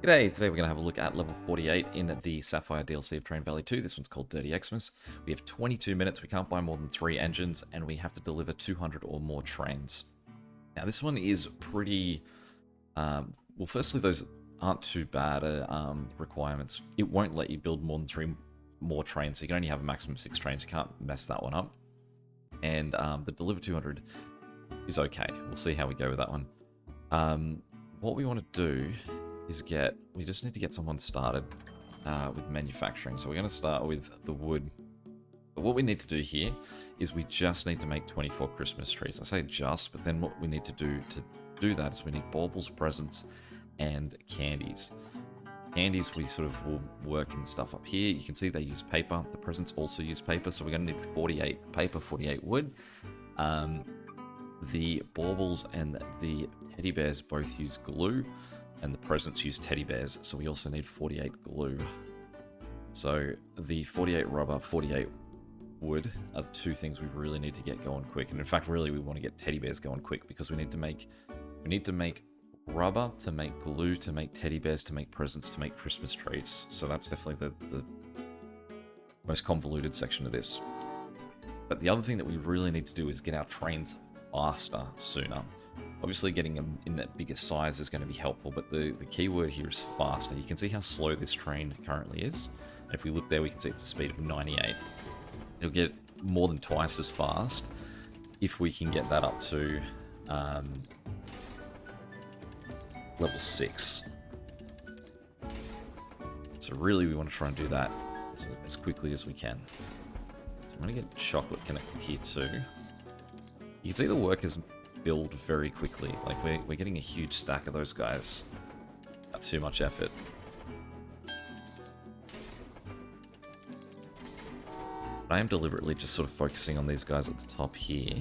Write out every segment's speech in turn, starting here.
G'day, today we're going to have a look at level 48 in the Sapphire DLC of Train Valley 2. This one's called Dirty Xmas. We have 22 minutes, we can't buy more than 3 engines, and we have to deliver 200 or more trains. Now this one is pretty... well, firstly, those aren't too bad requirements. It won't let you build more than 3 more trains, so you can only have a maximum of 6 trains. You can't mess that one up. And the deliver 200 is okay. We'll see how we go with that one. What we want to do is we just need to get someone started with manufacturing. So we're going to start with the wood. But what we need to do here is we just need to make 24 Christmas trees. I say just, but then what we need to do that is we need baubles, presents, and candies. Candies, we sort of will work in stuff up here. You can see they use paper. The presents also use paper, so we're going to need 48 paper, 48 wood. The baubles and the teddy bears both use glue, and the presents use teddy bears, so we also need 48 glue. So the 48 rubber, 48 wood are the two things we really need to get going quick. And in fact, really, we want to get teddy bears going quick because we need to make rubber to make glue, to make teddy bears, to make presents, to make Christmas trees. So that's definitely the most convoluted section of this. But the other thing that we really need to do is get our trains faster, sooner. Obviously, getting them in that bigger size is going to be helpful, but the key word here is faster. You can see how slow this train currently is. And if we look there, we can see it's a speed of 98. It'll get more than twice as fast if we can get that up to level 6. So really, we want to try and do that as quickly as we can. So I'm going to get chocolate connected here too. You can see the workers build very quickly. Like we're getting a huge stack of those guys. Not too much effort. But I am deliberately just sort of focusing on these guys at the top here.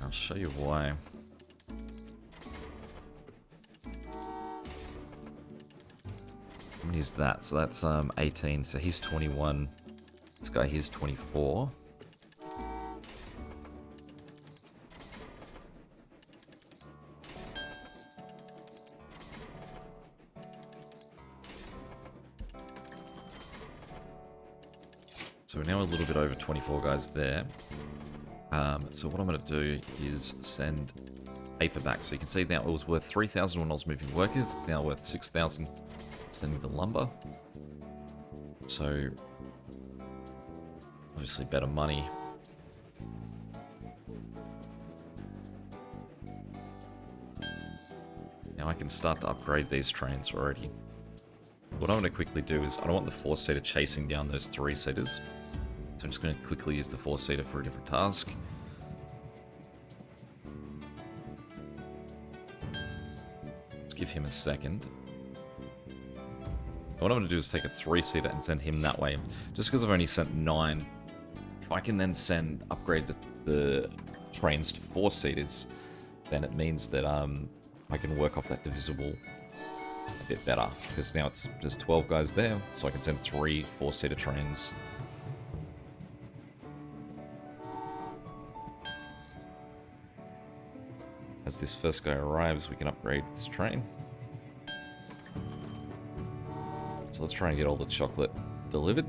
I'll show you why. How many is that? So that's 18. So he's 21. This guy here's 24. So we're now a little bit over 24 guys there. So what I'm going to do is send paper back. So you can see now it was worth 3,000 when I was moving workers. It's now worth 6,000 sending the lumber. So obviously better money. Now I can start to upgrade these trains already. What I'm going to quickly do is, I don't want the 4-seater chasing down those 3-seaters. So I'm just going to quickly use the 4-seater for a different task. Let's give him a second. What I'm going to do is take a 3-seater and send him that way. Just because I've only sent 9, if I can then upgrade the trains to 4-seaters, then it means that I can work off that divisible a bit better. Because now there's 12 guys there, so I can send 3 4-seater trains. As this first guy arrives, we can upgrade this train. So let's try and get all the chocolate delivered.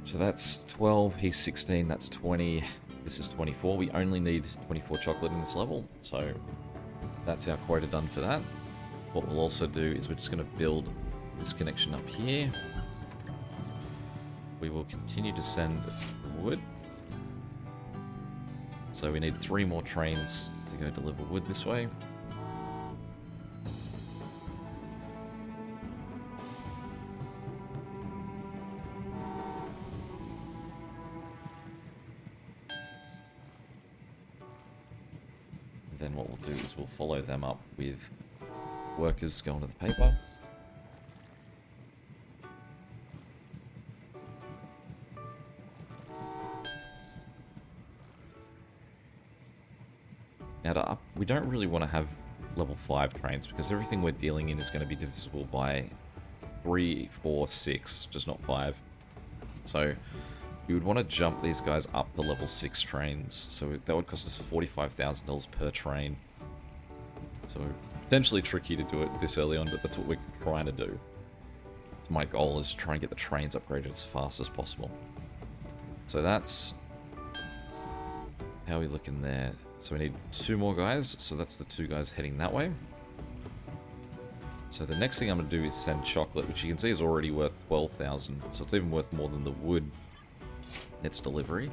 So that's 12, he's 16, that's 20, this is 24. We only need 24 chocolate in this level, so that's our quota done for that. What we'll also do is we're just going to build this connection up here. We will continue to send wood. So we need 3 more trains to go deliver wood this way. And then what we'll do is we'll follow them up with workers going to the paper. Now we don't really want to have level 5 trains, because everything we're dealing in is going to be divisible by 3, 4, 6, just not 5. So we would want to jump these guys up to level 6 trains. So that would cost us $45,000 per train. So potentially tricky to do it this early on, but that's what we're trying to do. So my goal is to try and get the trains upgraded as fast as possible. So that's how we look in there. So we need 2 more guys. So that's the 2 guys heading that way. So the next thing I'm going to do is send chocolate, which you can see is already worth 12,000. So it's even worth more than the wood its delivery.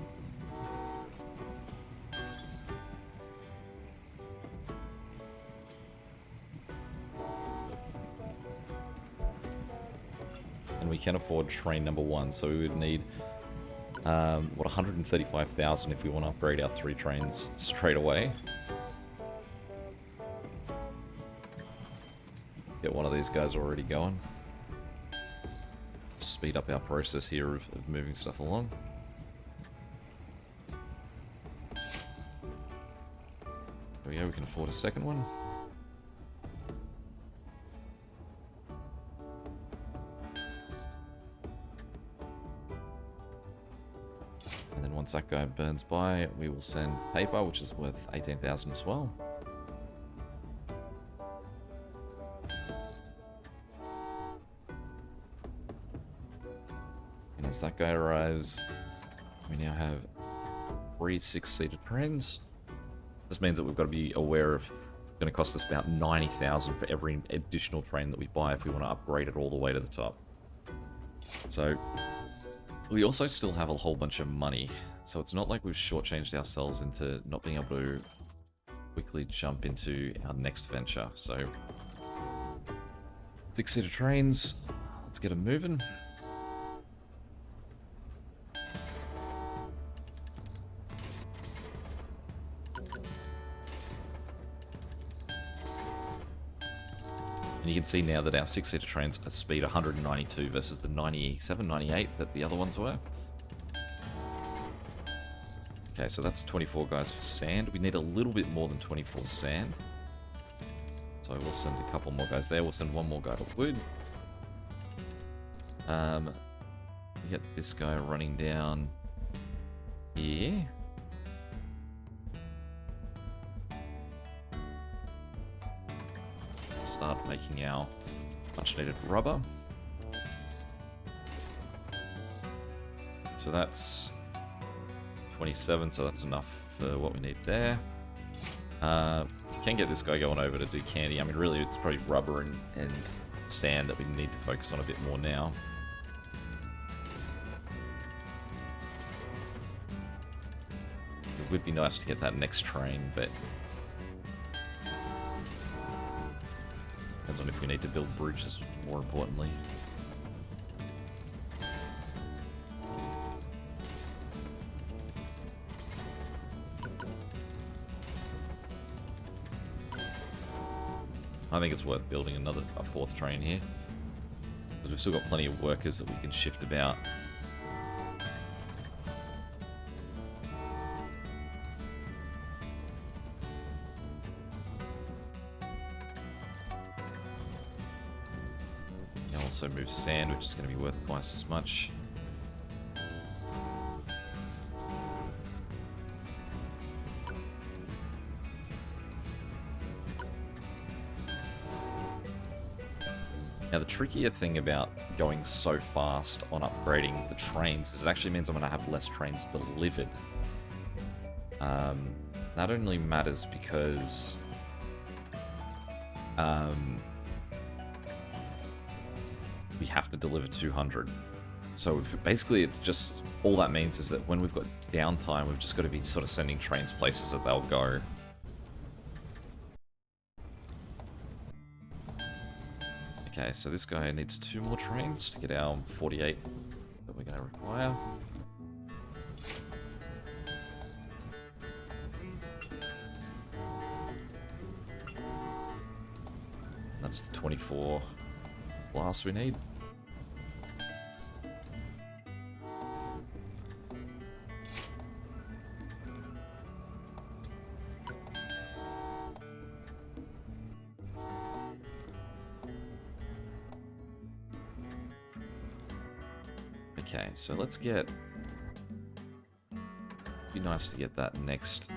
And we can afford train number 1, so we would need, what, 135,000 if we want to upgrade our 3 trains straight away. Get one of these guys already going. Speed up our process here of moving stuff along. There we go, we can afford a second one. And then once that guy burns by, we will send paper, which is worth 18,000 as well. And as that guy arrives, we now have 3 6-seater trains. This means that we've got to be aware of it's going to cost us about 90,000 for every additional train that we buy if we want to upgrade it all the way to the top. So we also still have a whole bunch of money, so it's not like we've shortchanged ourselves into not being able to quickly jump into our next venture. So 6-seater trains, let's get them moving. And you can see now that our 6-seater trains are speed 192 versus the 97, 98 that the other ones were. Okay, so that's 24 guys for sand. We need a little bit more than 24 sand. So we'll send a couple more guys there. We'll send 1 more guy to wood. We get this guy running down here. Start making our much needed rubber. So that's 27, so that's enough for what we need there. We can get this guy going over to do candy. I mean, really, it's probably rubber and sand that we need to focus on a bit more now. It would be nice to get that next train, but depends on if we need to build bridges, more importantly. I think it's worth building a 4th train here, because we've still got plenty of workers that we can shift about. Also move sand, which is going to be worth twice as much. Now the trickier thing about going so fast on upgrading the trains is it actually means I'm going to have less trains delivered. That only matters because we have to deliver 200. So basically it's just, all that means is that when we've got downtime, we've just got to be sort of sending trains places that they'll go. Okay, so this guy needs 2 more trains to get our 48 that we're going to require. That's the 24 blasts we need. Okay, so let's get... Be nice to get that next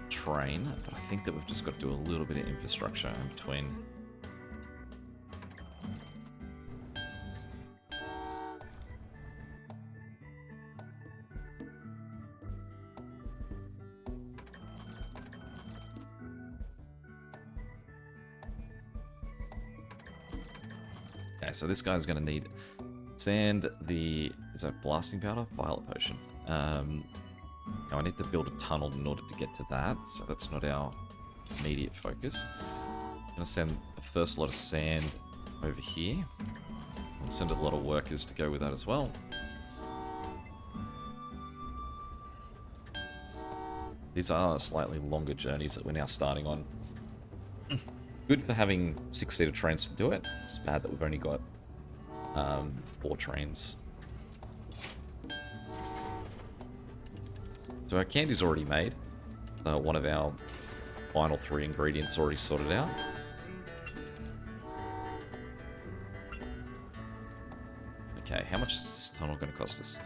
train, but I think that we've just got to do a little bit of infrastructure in between. Okay, so this guy's going to need sand, is that blasting powder? Violet potion. Now I need to build a tunnel in order to get to that, so that's not our immediate focus. I'm going to send the first lot of sand over here. I'll send a lot of workers to go with that as well. These are slightly longer journeys that we're now starting on. Good for having 6-seater trains to do it. It's bad that we've only got 4 trains. So our candy's already made. One of our final 3 ingredients already sorted out. Okay, how much is this tunnel going to cost us?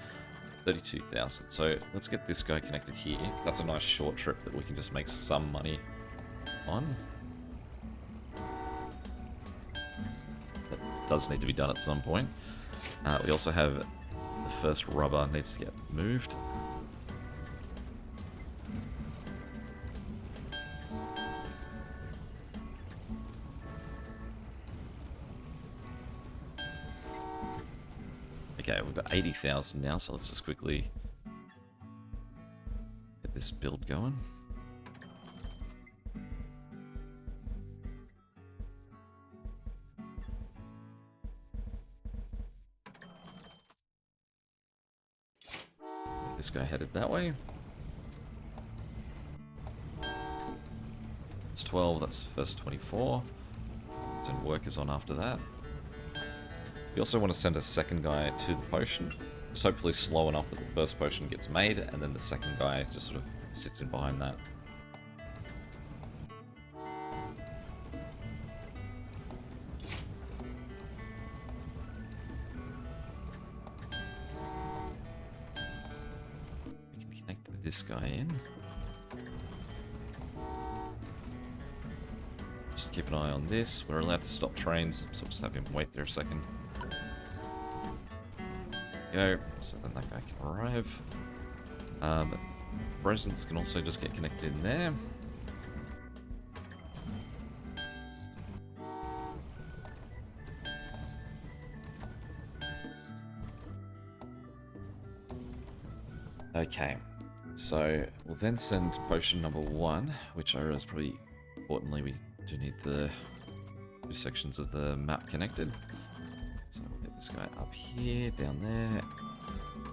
32,000. So let's get this guy connected here. That's a nice short trip that we can just make some money on. That does need to be done at some point. We also have the first rubber needs to get moved. Okay, we've got 80,000 now, so let's just quickly get this build going. This guy headed that way. It's 12, that's first 24. Send workers on after that. We also want to send a second guy to the potion. Just hopefully slow enough that the first potion gets made, and then the second guy just sort of sits in behind that. We can connect this guy in. Just keep an eye on this. We're allowed to stop trains, so just have him wait there a second. Go, so then that guy can arrive. Presents can also just get connected in there. Okay, so we'll then send potion number 1, which I realize probably importantly we do need the 2 sections of the map connected. So we'll get this guy up here, down there,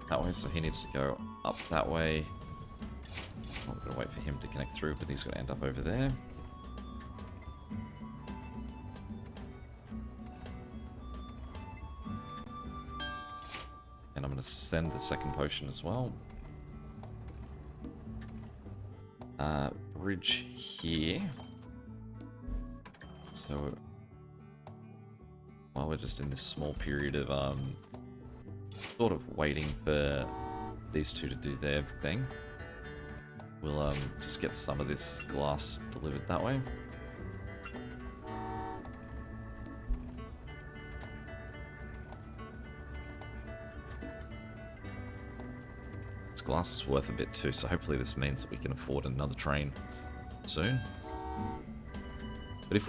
that way, so he needs to go up that way. I'm going to wait for him to connect through, but he's going to end up over there. And I'm going to send the second potion as well. Bridge here. So while we're just in this small period of sort of waiting for these two to do their thing, we'll just get some of this glass delivered that way. This glass is worth a bit too, so hopefully this means that we can afford another train soon. But if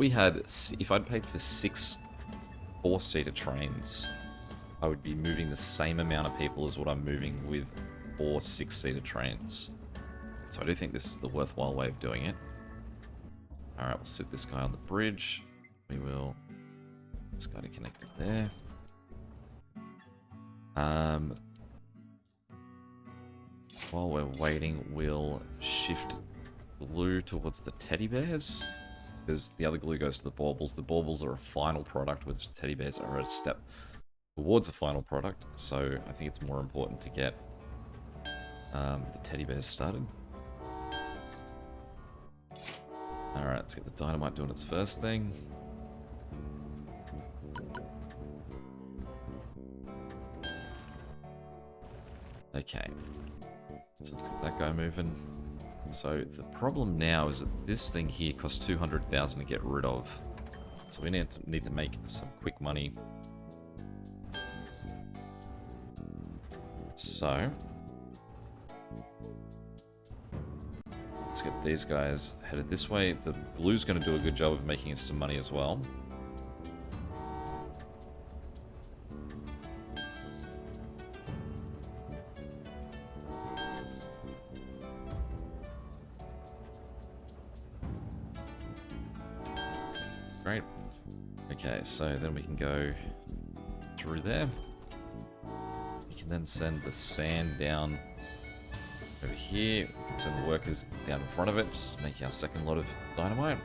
I'd paid for 6 4-seater trains, I would be moving the same amount of people as what I'm moving with 4 6-seater trains. So I do think this is the worthwhile way of doing it. Alright, we'll sit this guy on the bridge. We will... This guy to connect it there. While we're waiting, we'll shift glue towards the teddy bears, because the other glue goes to the baubles. The baubles are a final product, which the teddy bears are a step towards a final product, so I think it's more important to get the teddy bears started. Alright, let's get the dynamite doing its first thing. Okay. So let's get that guy moving. So the problem now is that this thing here costs 200,000 to get rid of. So we need to make some quick money. So let's get these guys headed this way. The glue's going to do a good job of making us some money as well. Great. Okay, so then we can go through there. We can then send the sand down over here. We can send the workers down in front of it just to make our second lot of dynamite.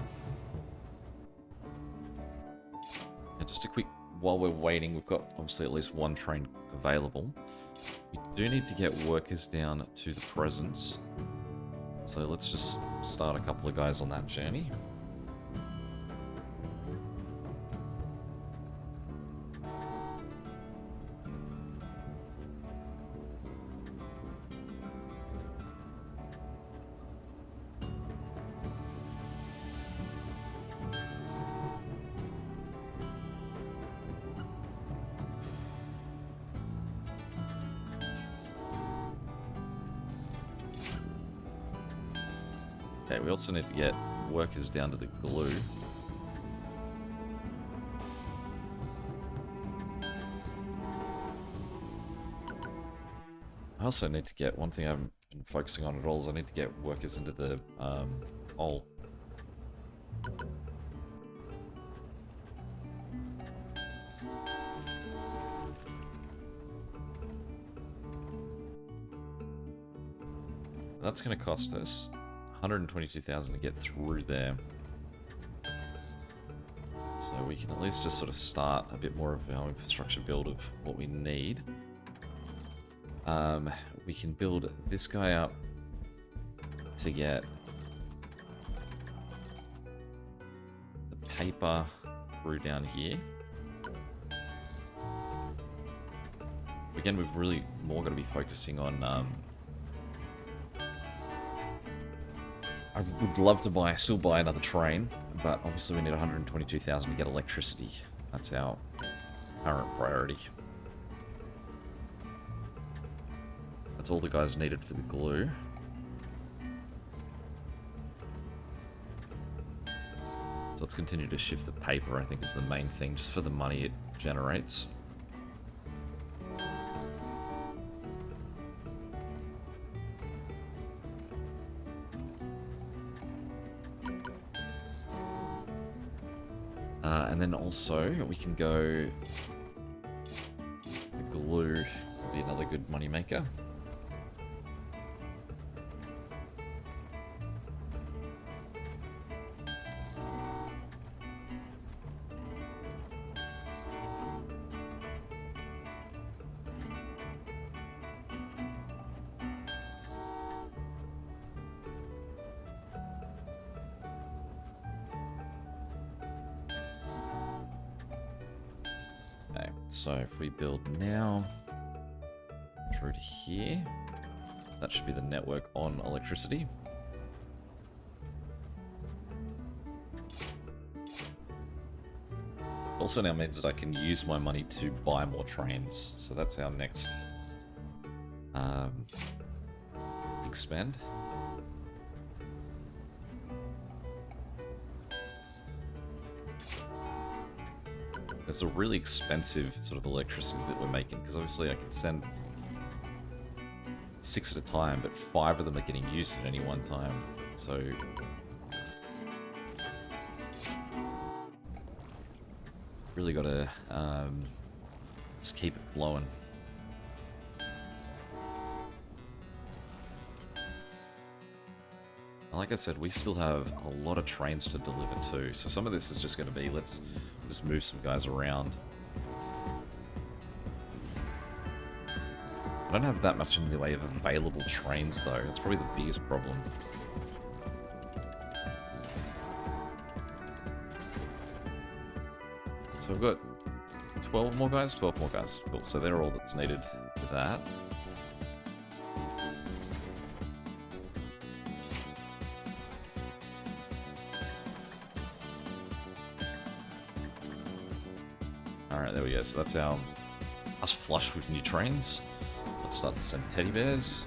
And just a quick, while we're waiting, we've got obviously at least one train available. We do need to get workers down to the presence. So let's just start a couple of guys on that journey. Okay, we also need to get workers down to the glue. I also need to get, one thing I haven't been focusing on at all is I need to get workers into the hole. That's going to cost us 122,000 to get through there. So we can at least just sort of start a bit more of our infrastructure build of what we need. We can build this guy up to get the paper through down here. Again, we've really more got to be focusing on I would love to still buy another train, but obviously we need 122,000 to get electricity. That's our current priority. That's all the guys needed for the glue. So let's continue to shift the paper, I think is the main thing, just for the money it generates. And then also, we can go... The glue will be another good money maker. Okay, so if we build now through to here, that should be the network on electricity. Also now means that I can use my money to buy more trains, so that's our next big spend. It's a really expensive sort of electricity that we're making, because obviously I can send 6 at a time, but 5 of them are getting used at any one time, so... Really gotta just keep it flowing. Like I said, we still have a lot of trains to deliver too, so some of this is just going to be, let's just move some guys around. I don't have that much in the way of available trains though, that's probably the biggest problem. So we've got 12 more guys? 12 more guys. Cool, so they're all that's needed for that. Alright, there we go. So that's us flush with new trains. Let's start to send teddy bears.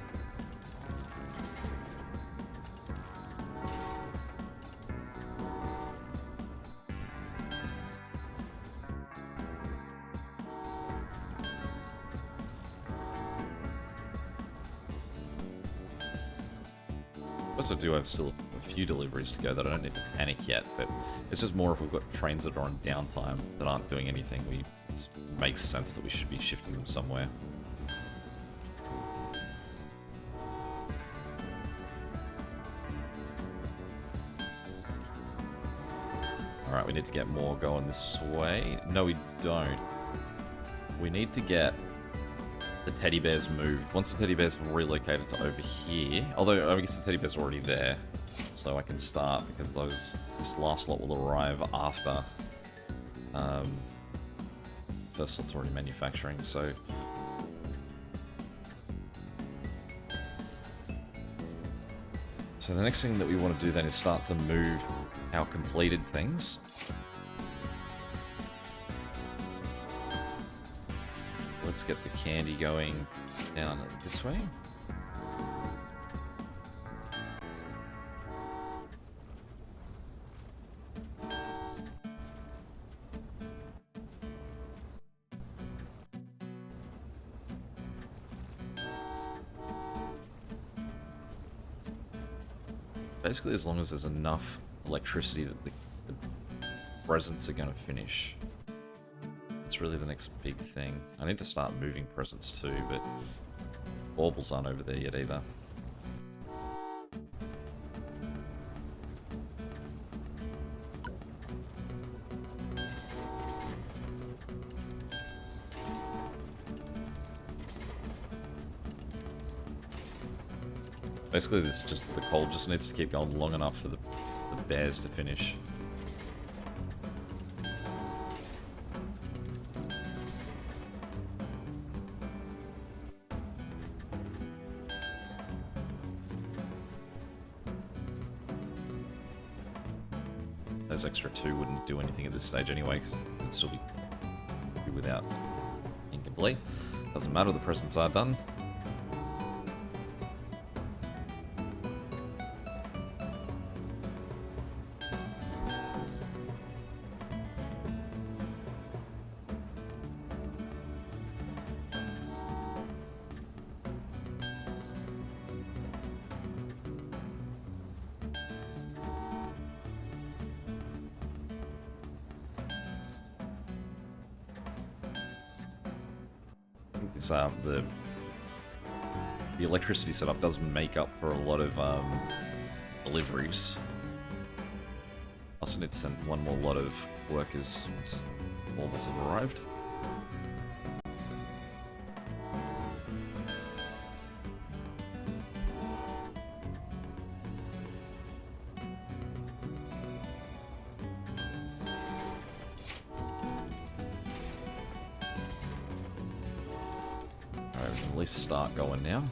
I do have still a few deliveries to go that I don't need to panic yet, but it's just more if we've got trains that are on downtime that aren't doing anything, it makes sense that we should be shifting them somewhere. Alright, we need to get more going this way. No, we don't. We need to get the teddy bears moved. Once the teddy bears have relocated to over here, although I guess the teddy bears are already there, so I can start because this last lot will arrive after first lot's already manufacturing. So the next thing that we want to do then is start to move our completed things. Let's get the candy going down this way. Basically, as long as there's enough electricity that the presents are going to finish. It's really the next big thing. I need to start moving presents too, but baubles aren't over there yet either. Basically, the coal just needs to keep going long enough for the bears to finish. Those extra 2 wouldn't do anything at this stage anyway, because it'd still be without incomplete. Doesn't matter, the presents are done. The electricity setup does make up for a lot of deliveries. Also need to send one more lot of workers once baubles have arrived. Alright, we can at least start going now.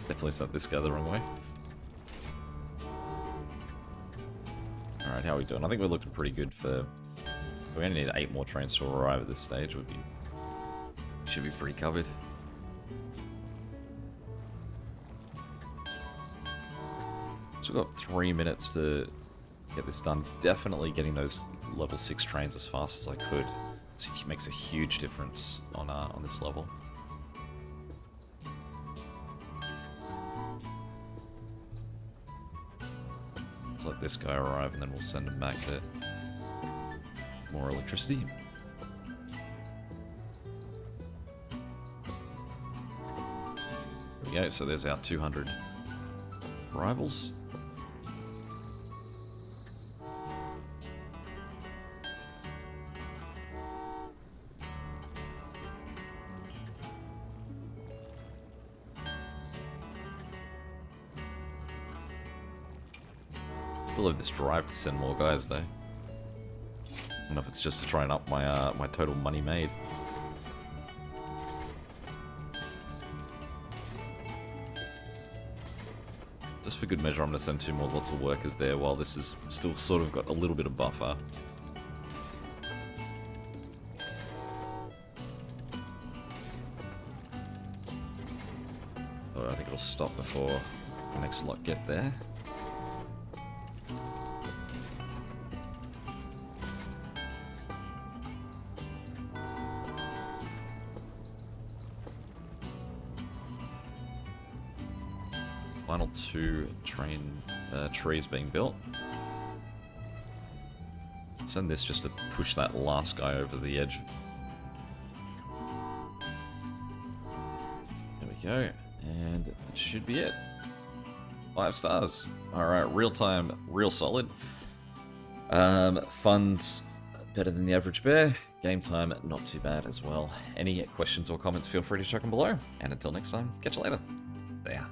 Definitely sent this guy the wrong way. Alright, how are we doing? I think we're looking pretty good for... We only need 8 more trains to arrive at this stage. Should be pretty covered. So we've got 3 minutes to get this done. Definitely getting those level 6 trains as fast as I could. It makes a huge difference on this level. Let this guy arrive and then we'll send him back to more electricity. There we go, so there's our 200 arrivals. Still have this drive to send more guys, though. I don't know if it's just to try and up my my total money made. Just for good measure, I'm going to send 2 more lots of workers there while this is still sort of got a little bit of buffer. Oh, I think it'll stop before the next lot get there. Final 2 trees being built. Send this just to push that last guy over the edge. There we go, and that should be it. 5 stars. Alright, real time, real solid. Funds better than the average bear. Game time, not too bad as well. Any questions or comments, feel free to chuck them below. And until next time, catch you later. See ya.